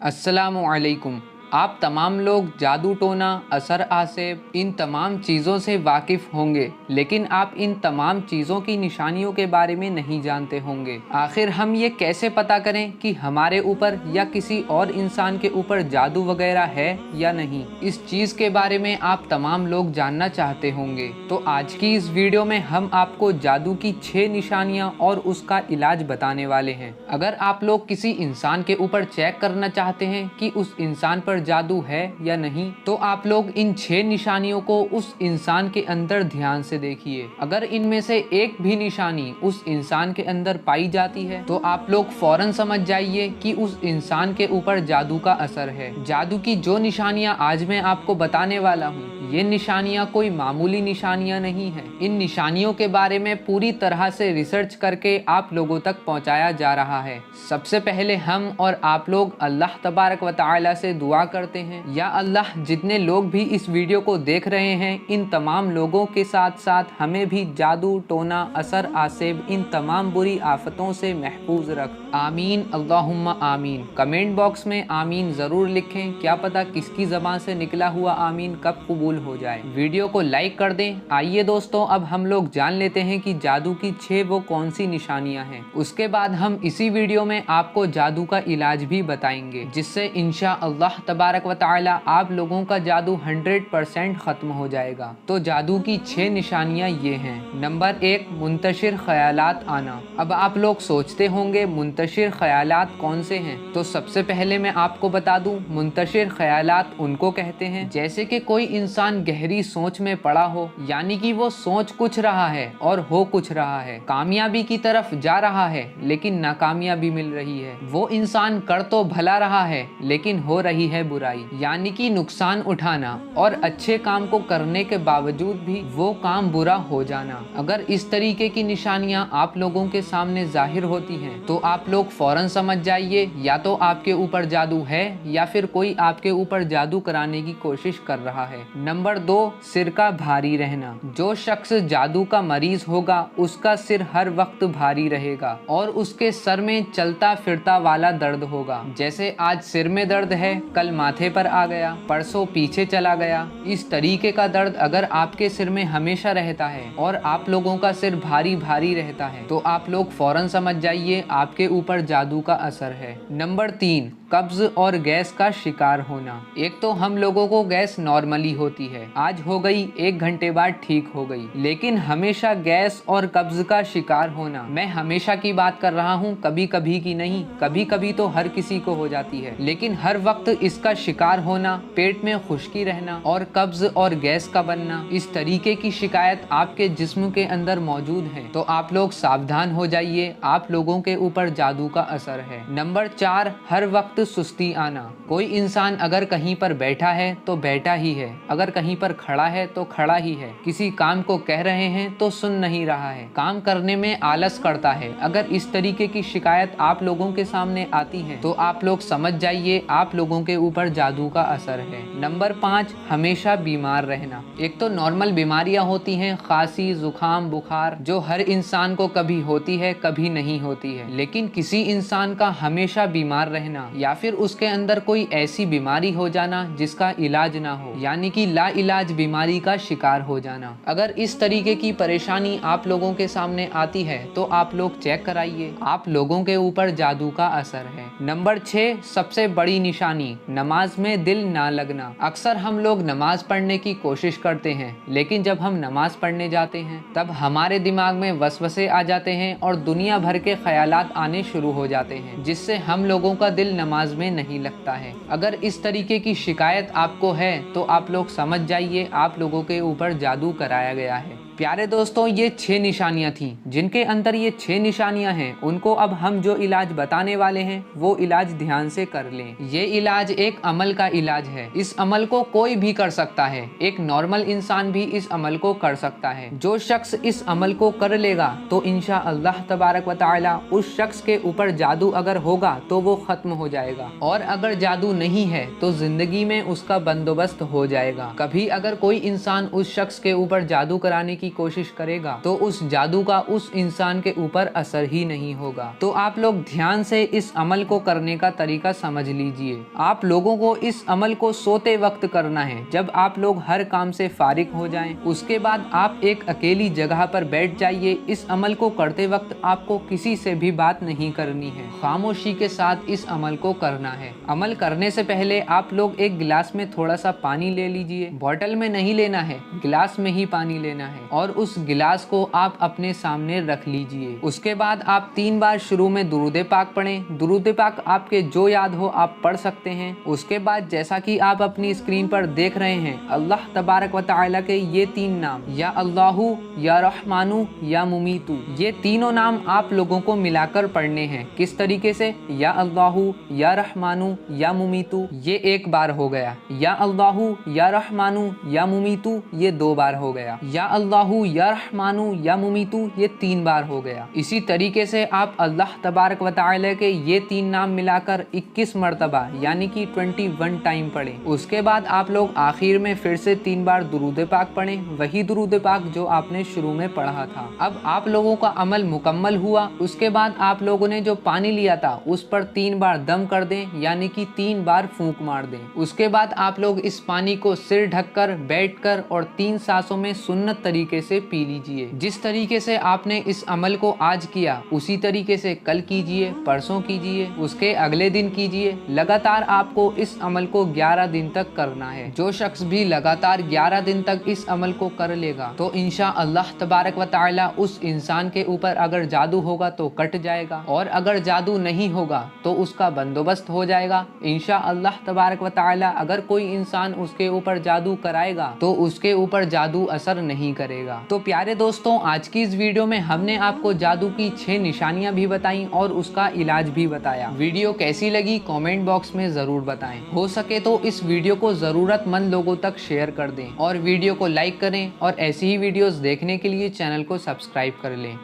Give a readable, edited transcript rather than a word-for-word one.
अस्सलामुअलैकुम। आप तमाम लोग जादू टोना, असर आसेब इन तमाम चीज़ों से वाकिफ़ होंगे, लेकिन आप इन तमाम चीज़ों की निशानियों के बारे में नहीं जानते होंगे। आखिर हम ये कैसे पता करें कि हमारे ऊपर या किसी और इंसान के ऊपर जादू वगैरह है या नहीं? इस चीज़ के बारे में आप तमाम लोग जानना चाहते होंगे। तो आज की इस वीडियो में हम आपको जादू की 6 निशानियाँ और उसका इलाज बताने वाले हैं। अगर आप लोग किसी इंसान के ऊपर चेक करना चाहते हैं कि उस इंसान पर जादू है या नहीं, तो आप लोग इन 6 निशानियों को उस इंसान के अंदर ध्यान से देखिए। अगर इनमें से एक भी निशानी उस इंसान के अंदर पाई जाती है तो आप लोग फौरन समझ जाइए कि उस इंसान के ऊपर जादू का असर है। जादू की जो निशानियां आज मैं आपको बताने वाला हूँ, ये निशानियां कोई मामूली निशानियां नहीं है। इन निशानियों के बारे में पूरी तरह से रिसर्च करके आप लोगों तक पहुंचाया जा रहा है। सबसे पहले हम और आप लोग अल्लाह तबारक व तआला से दुआ करते हैं, या अल्लाह जितने लोग भी इस वीडियो को देख रहे हैं इन तमाम लोगों के साथ साथ हमें भी जादू टोना, असर आसेब इन तमाम बुरी आफतों से महफूज रख। आमीन अल्लाहुम्मा आमीन। कमेंट बॉक्स में आमीन ज़रूर लिखें, क्या पता किसकी ज़बान से निकला हुआ आमीन कब कबूल हो जाए। वीडियो को लाइक कर दें। आइए दोस्तों, अब हम लोग जान लेते हैं कि जादू की 6 वो कौन सी निशानियां हैं। उसके बाद हम इसी वीडियो में आपको जादू का इलाज भी बताएंगे, जिससे इंशा अल्लाह तबारक व तआला आप लोगों का जादू 100% खत्म हो जाएगा। तो जादू की 6 निशानियां ये हैं। नंबर 1, मुंतशिर ख्यालात आना। अब आप लोग सोचते होंगे मुंतशिर ख्यालात कौन से हैं? तो सबसे पहले मैं आपको बता दूं, मुंतशिर ख्यालात उनको कहते हैं जैसे कि कोई इंसान गहरी सोच में पड़ा हो, यानी कि वो सोच कुछ रहा है और हो कुछ रहा है, कामयाबी की तरफ जा रहा है लेकिन नाकामयाबी मिल रही है। वो इंसान कर तो भला रहा है लेकिन हो रही है बुराई, यानी कि नुकसान उठाना और अच्छे काम को करने के बावजूद भी वो काम बुरा हो जाना। अगर इस तरीके की निशानियां आप लोगों के सामने जाहिर होती हैं तो आप लोग फौरन समझ जाइए या तो आपके ऊपर जादू है या फिर कोई आपके ऊपर जादू कराने की कोशिश कर रहा है। नंबर 2, सिर का भारी रहना। जो शख्स जादू का मरीज होगा उसका सिर हर वक्त भारी रहेगा और उसके सर में चलता फिरता वाला दर्द होगा। जैसे आज सिर में दर्द है, कल माथे पर आ गया, परसों पीछे चला गया। इस तरीके का दर्द अगर आपके सिर में हमेशा रहता है और आप लोगों का सिर भारी भारी रहता है तो आप लोग फौरन समझ जाइए आपके ऊपर जादू का असर है। नंबर 3, कब्ज और गैस का शिकार होना। एक तो हम लोगों को गैस नॉर्मली होती है, आज हो गई 1 घंटे बाद ठीक हो गई, लेकिन हमेशा गैस और कब्ज का शिकार होना, मैं हमेशा की बात कर रहा हूँ, कभी कभी की नहीं। कभी कभी तो हर किसी को हो जाती है, लेकिन हर वक्त इसका शिकार होना, पेट में खुश्की रहना और कब्ज और गैस का बनना, इस तरीके की शिकायत आपके जिस्म के अंदर मौजूद है तो आप लोग सावधान हो जाइए, आप लोगों के ऊपर जादू का असर है। नंबर 4, हर वक्त सुस्ती आना। कोई इंसान अगर कहीं पर बैठा है तो बैठा ही है, अगर कहीं पर खड़ा है तो खड़ा ही है, किसी काम को कह रहे हैं तो सुन नहीं रहा है, काम करने में आलस करता है। अगर इस तरीके की शिकायत आप लोगों के सामने आती है तो आप लोग समझ जाइए आप लोगों के ऊपर जादू का असर है। नंबर 5, हमेशा बीमार रहना। एक तो नॉर्मल बीमारियां होती हैं, खांसी, जुकाम, बुखार, जो हर इंसान को कभी होती है कभी नहीं होती है, लेकिन किसी इंसान का हमेशा बीमार रहना या फिर उसके अंदर कोई ऐसी बीमारी हो जाना जिसका इलाज ना हो, यानी कि ला इलाज बीमारी का शिकार हो जाना। अगर इस तरीके की परेशानी आप लोगों के सामने आती है तो आप लोग चेक कराइए, आप लोगों के ऊपर जादू का असर है। नंबर 6, सबसे बड़ी निशानी, नमाज में दिल ना लगना। अक्सर हम लोग नमाज पढ़ने की कोशिश करते हैं, लेकिन जब हम नमाज पढ़ने जाते हैं तब हमारे दिमाग में वसवसे आ जाते हैं और दुनिया भर के ख्यालात आने शुरू हो जाते हैं, जिससे हम लोगों का दिल नमाज में नहीं लगता है। अगर इस तरीके की शिकायत आपको है तो आप लोग समझ जाइए आप लोगों के ऊपर जादू कराया गया है। प्यारे दोस्तों, ये 6 निशानियां थीं, जिनके अंदर ये 6 निशानियां हैं उनको अब हम जो इलाज बताने वाले हैं वो इलाज ध्यान से कर लें। ये इलाज एक अमल का इलाज है, इस अमल को कोई भी कर सकता है, एक नॉर्मल इंसान भी इस अमल को कर सकता है। जो शख्स इस अमल को कर लेगा तो इंशा अल्लाह तबारक व तआला उस शख्स के ऊपर जादू अगर होगा तो वो खत्म हो जाएगा, और अगर जादू नहीं है तो जिंदगी में उसका बंदोबस्त हो जाएगा। कभी अगर कोई इंसान उस शख्स के ऊपर जादू कराने की की कोशिश करेगा तो उस जादू का उस इंसान के ऊपर असर ही नहीं होगा। तो आप लोग ध्यान से इस अमल को करने का तरीका समझ लीजिए। आप लोगों को इस अमल को सोते वक्त करना है, जब आप लोग हर काम से फारिग हो जाएं। उसके बाद आप एक अकेली जगह पर बैठ जाइए। इस अमल को करते वक्त आपको किसी से भी बात नहीं करनी है, खामोशी के साथ इस अमल को करना है। अमल करने से पहले आप लोग एक गिलास में थोड़ा सा पानी ले लीजिए। बॉटल में नहीं लेना है, गिलास में ही पानी लेना है और उस गिलास को आप अपने सामने रख लीजिए। उसके बाद आप 3 बार शुरू में दुरूद पाक पढ़ें। दुरूद पाक आपके जो याद हो आप पढ़ सकते हैं। उसके बाद जैसा कि आप अपनी स्क्रीन पर देख रहे हैं, अल्लाह तबारक व तआला के ये 3 नाम, या अल्लाहु, या रहमानु, या मुमीतु, ये तीनों नाम आप लोगों को मिलाकर पढ़ने हैं। किस तरीके से? या अल्लाहु, या रहमानु, या मुमीतु, ये 1 बार हो गया। या अल्लाहु, या रहमानु, या मुमीतु, ये 2 बार हो गया। या अल्लाहु, या रहमानु, या मुमीतु, ये 3 बार हो गया। इसी तरीके से आप अल्लाह तबारक व तआला के ये 3 नाम मिलाकर 21 मरतबा यानी कि 21 टाइम पढ़ें। उसके बाद आप लोग आखिर में फिर से 3 बार दुरूद पाक पढ़ें, वही दुरूद पाक जो आपने शुरू में पढ़ा था। अब आप लोगों का अमल मुकम्मल हुआ। उसके बाद आप लोगों ने जो पानी लिया था उस पर 3 बार दम कर दें, यानी कि 3 बार फूंक मार दें। उसके बाद आप लोग इस पानी को सिर ढककर बैठकर और 3 सांसों में सुन्नत तरीके से पी लीजिए। जिस तरीके से आपने इस अमल को आज किया उसी तरीके से कल कीजिए, परसों कीजिए, उसके अगले दिन कीजिए। लगातार आपको इस अमल को 11 दिन तक करना है। जो शख्स भी लगातार 11 दिन तक इस अमल को कर लेगा तो इंशाअल्लाह तबारक व तआला उस इंसान के ऊपर अगर जादू होगा तो कट जाएगा, और अगर जादू नहीं होगा तो उसका बंदोबस्त हो जाएगा इंशाअल्लाह तबारक व तआला। अगर कोई इंसान उसके ऊपर जादू कराएगा तो उसके ऊपर जादू असर नहीं करेगा। तो प्यारे दोस्तों, आज की इस वीडियो में हमने आपको जादू की 6 निशानियां भी बताई और उसका इलाज भी बताया। वीडियो कैसी लगी कमेंट बॉक्स में जरूर बताएं। हो सके तो इस वीडियो को जरूरतमंद लोगों तक शेयर कर दें और वीडियो को लाइक करें, और ऐसी ही वीडियोस देखने के लिए चैनल को सब्सक्राइब कर लें।